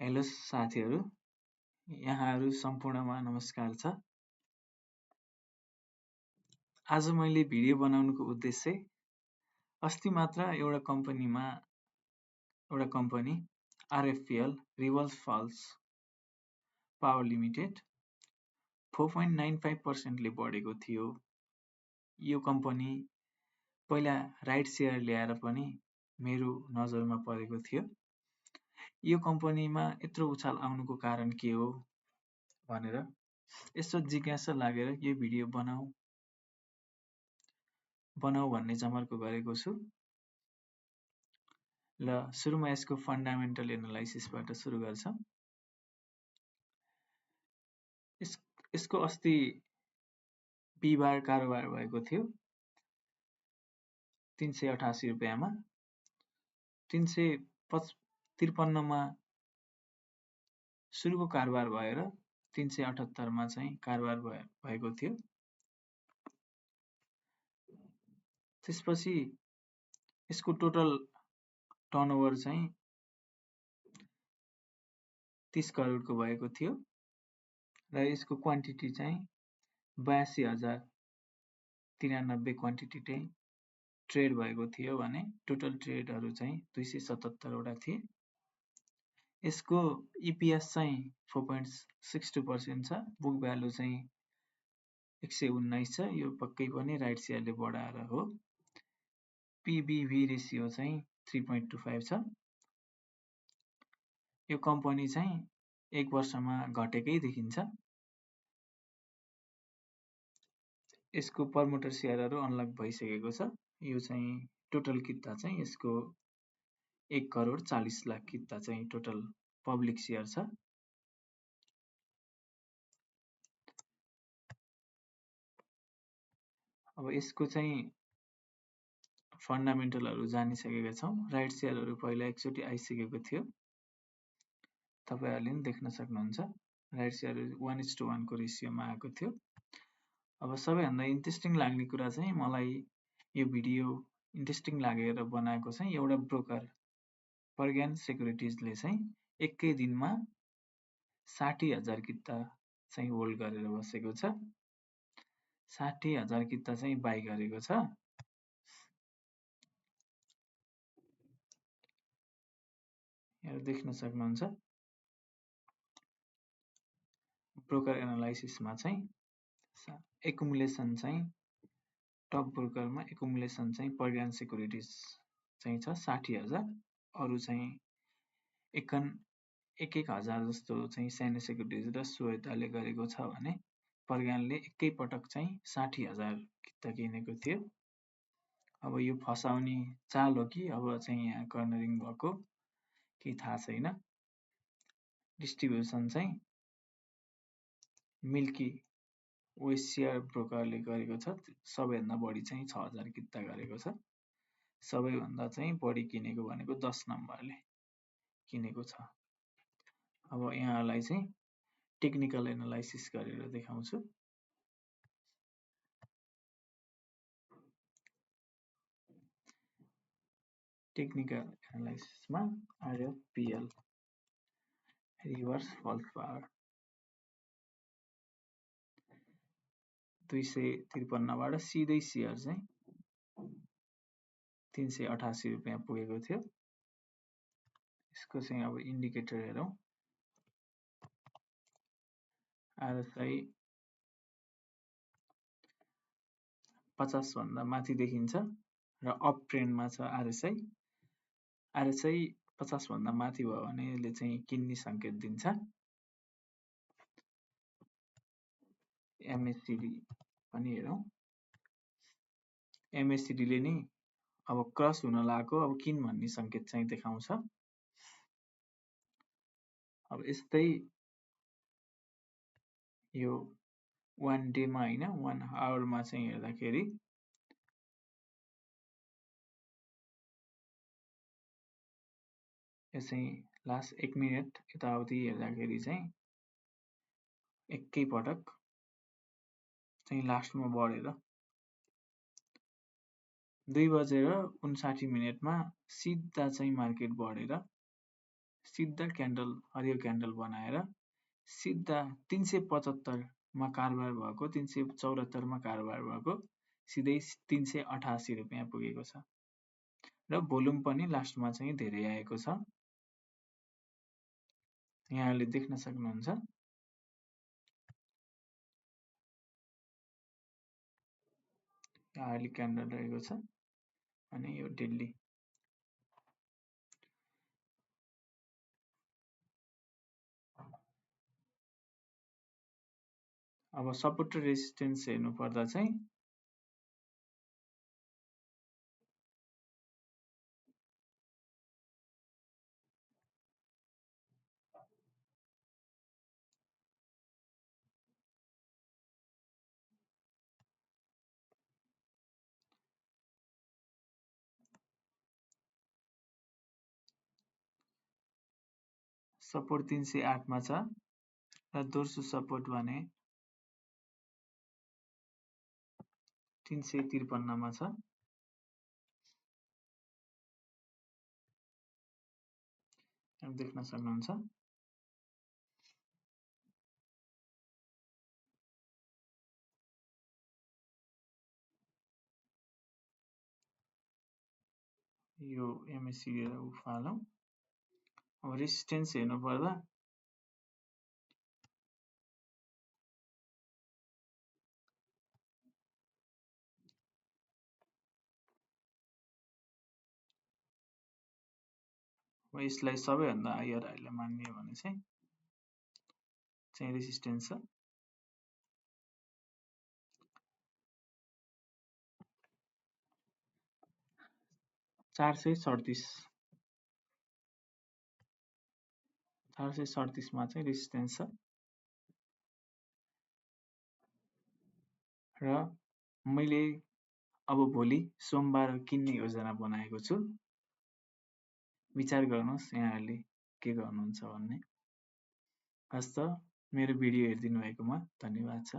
Hello साथीहरू, यहाँहरू सम्पूर्णमा नमस्कार छ। आज मैले भिडियो बनाउनुको उद्देश्य अस्ति मात्र एउटा company RFPL rivers falls power limited 4.95% ले बढेको थियो। यो कम्पनी पहिला राइट सेयर ल्याएर पनि मेरो नजरमा परेको थियो। यो कम्पनीमा यत्रो उछाल आउनुको कारण के हो भनेर यसो जिज्ञासा लागेर यो भिडियो बनाऊ भन्ने जमर्को गरेको छु। ल सुरुमा यसको फन्डामेन्टल एनालाइसिसबाट सुरु गर्छौं। यसको अस्ति बिहिबार कारोबार भएको थियो 388 रुपैयाँमा। 353 मा सुरुको कारोबार भएर 378 मा चाहिँ कारोबार भएको थियो। त्यसपछि यसको टोटल टर्नओभर चाहिँ 30 करोडको भएको थियो र यसको क्वान्टिटी चाहिँ 82,093 क्वान्टिटी चाहिँ ट्रेड भएको थियो भने टोटल ट्रेडहरू चाहिँ 277 वटा थिए। यसको EPS चाहिँ 4.62% छ। बुक भ्यालु चाहिँ 119 छ। यो पक्कै पनि राइट सेयरले बढाएर हो। PBV रेशियो चाहिँ 3.25 छ। यो कम्पनी चाहिँ 1 वर्षमा घटेकै देखिन्छ। यसको प्रमोटर सेयरहरू अनलक भइसकेको छ। यो चाहिँ टोटल किता चाहिँ यसको 1 करोड 40 लाख किता चाहिँ टोटल पब्लिक सेयर छ। अब यसको चाहिँ फन्डामेन्टलहरू जानिसकेका छौं। राइट सेयरहरू पहिला एकचोटि आइसकेको थियो। तपाईहरुले पनि देख्न सक्नुहुन्छ। राइट सेयरहरू 1:1 को रेशियोमा आएको थियो। अब सबैभन्दा इन्ट्रेस्टिङ लाग्ने कुरा चाहिँ मलाई यो भिडियो इन्ट्रेस्टिङ लागेर बनाएको चाहिँ एउटा ब्रोकर प्रज्ञान सेक्युरिटिजले चाहिँ एकै दिनमा 60,000 किता चाहिँ होल्ड गरेर बसेको छ। 60,000 किता चाहिँ बाइ गरेको छ। यहाँ देख्न सक्नुहुन्छ। ब्रोकर एनालाइसिसमा चाहिँ एकुमुलेसन चाहिँ टप ब्रोकरमा एकुमुलेसन चाहिँ प्रज्ञान सेक्युरिटिज चाहिँ छ 60,000। अरु चाहिँ 1,000 जस्तो चाहिँ सानो सेक्युरिटिज र श्वेताले गरेको छ भने प्रज्ञानले एकै पटक चाहिँ 60,000 किता किनेको थियो। अब यो फसाउने चाल हो कि अब चाहिँ यहाँ कर्नरिङ भएको केही थाहा छैन। डिस्ट्रिब्युसन चाहिँ मिल्की वे शेयर ब्रोकरले गरेको छ। सबैभन्दा बढी चाहिँ 6,000 किता गरेको छ। सबैभन्दा चाहिँ बढी किनेको भनेको 10 नम्बरले किनेको छ। अब यहाँलाई चाहिँ टेक्निकल एनालाइसिस गरेर देखाउँछु। टेक्निकल एनालाइसिसमा RFPL रिभर्स फल्स पावर 253 बाट सिधै शेयर चाहिँ 388 रुपैयाँ पुगेको थियो। यसको चाहिँ अब इन्डिकेटर हेरौं। RSI 50 भन्दा माथि देखिन्छ र अप ट्रेन्डमा छ RSI 50 भन्दा माथि भयो भने यसले चाहिँ किन्ने संकेत दिन्छ। MACD पनि हेरौं। MACD ले नि अब क्रस हुन लागेको अब किन भन्ने संकेत चाहिँ देखाउँछ। अब यस्तै यो 1 डे मा हैन 1 आवर मा चाहिँ हेर्दाखेरि यो चाहिँ लास्ट 1 मिनेट यताउति हेर्दाखेरि चाहिँ एकै पटक चाहिँ लास्टमा बढेर 2:59 मा सिधा चाहिँ मार्केट बढेर सिधा क्यान्डल हरियो क्यान्डल बनाएर सिधा 375 मा कारोबार भएको 374 मा कारोबार भएको सिधै 388 रुपियाँ पुगेको छ र भोल्युम पनि लास्टमा चाहिँ धेरै आएको छ। यहाँले देख्न सक्नुहुन्छ अर्ली क्यान्डल रहेको छ अनि यो डेली अब सपोर्ट र रेजिस्टेन्स हेर्नु पर्दा चाहिँ सपोर्ट 308 मा छ र दोस्रो सपोर्ट भने 353 मा छ। देख्न सक्नुहुन्छ यो MACD उफालौं। अब रेजिस्टेन्स हेर्नु पर्दा यसलाई सबैभन्दा हायर हाइलाई मान्ने हो भने चाहिँ रेजिस्टेन्स छ। 437 मा चाहिँ रेजिस्टेन्स छ र मैले अब भोलि सोमबार किन्ने योजना बनाएको छु। विचार गर्नुहोस् यहाँहरूले के गर्नुहुन्छ भन्ने। हस्त मेरो भिडियो हेरिदिनु भएकोमा धन्यवाद छ।